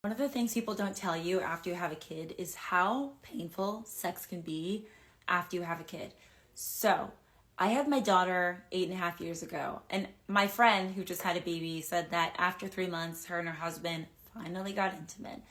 One of the things people don't tell you after you have a kid is how painful sex can be after you have a kid. So, I had my daughter 8.5 years ago, and my friend who just had a baby said that after 3 months, her and her husband finally got intimate.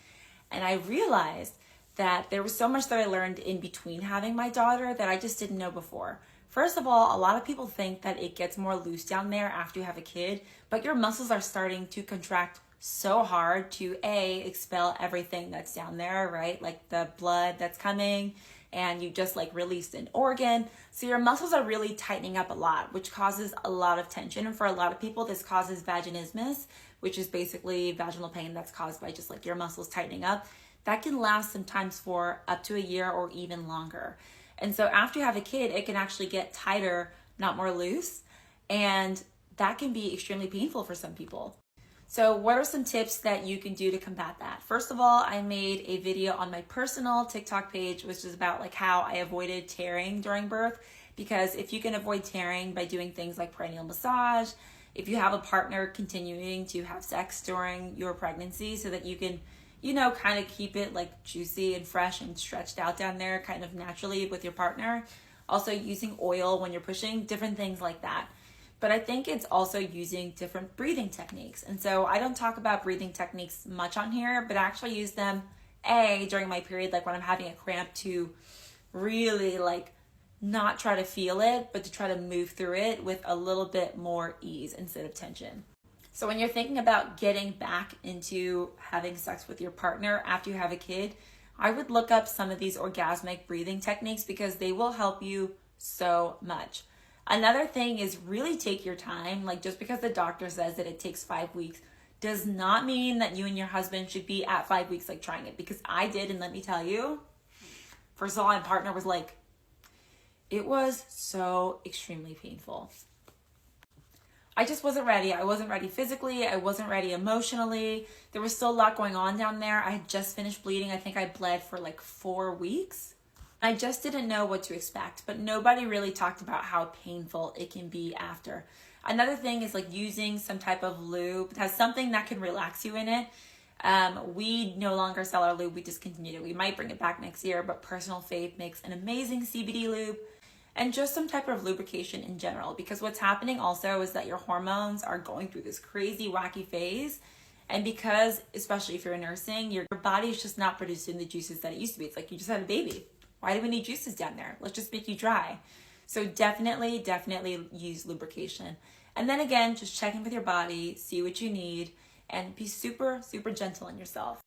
And I realized that there was so much that I learned in between having my daughter that I just didn't know before. First of all, a lot of people think that it gets more loose down there after you have a kid, but your muscles are starting to contract so hard to expel everything that's down there, right? Like the blood that's coming, and you just like released an organ. So your muscles are really tightening up a lot, which causes a lot of tension. And for a lot of people, this causes vaginismus, which is basically vaginal pain that's caused by just like your muscles tightening up. That can last sometimes for up to a year or even longer. And so after you have a kid, it can actually get tighter, not more loose. And that can be extremely painful for some people. So what are some tips that you can do to combat that? First of all, I made a video on my personal TikTok page, which is about like how I avoided tearing during birth. Because if you can avoid tearing by doing things like perineal massage, if you have a partner continuing to have sex during your pregnancy so that you can, kind of keep it like juicy and fresh and stretched out down there kind of naturally with your partner. Also using oil when you're pushing, different things like that. But I think it's also using different breathing techniques. And so I don't talk about breathing techniques much on here, but I actually use them during my period, like when I'm having a cramp, to really like not try to feel it, but to try to move through it with a little bit more ease instead of tension. So when you're thinking about getting back into having sex with your partner after you have a kid, I would look up some of these orgasmic breathing techniques because they will help you so much. Another thing is really take your time. Like just because the doctor says that it takes 5 weeks does not mean that you and your husband should be at 5 weeks like trying it, because I did, and let me tell you, first of all, my partner was like, it was so extremely painful. I just wasn't ready. I wasn't ready physically. I wasn't ready emotionally. There was still a lot going on down there. I had just finished bleeding. I think I bled for like 4 weeks. I just didn't know what to expect, but nobody really talked about how painful it can be after. Another thing is like using some type of lube that has something that can relax you in it. We no longer sell our lube. We discontinued it. We might bring it back next year, but Personal Faith makes an amazing CBD lube, and just some type of lubrication in general, because what's happening also is that your hormones are going through this crazy wacky phase. And because, especially if you're nursing, your body is just not producing the juices that it used to be. It's like you just had a baby. Why do we need juices down there? Let's just make you dry. So definitely use lubrication. And then again, just check in with your body, see what you need, and be super, super gentle on yourself.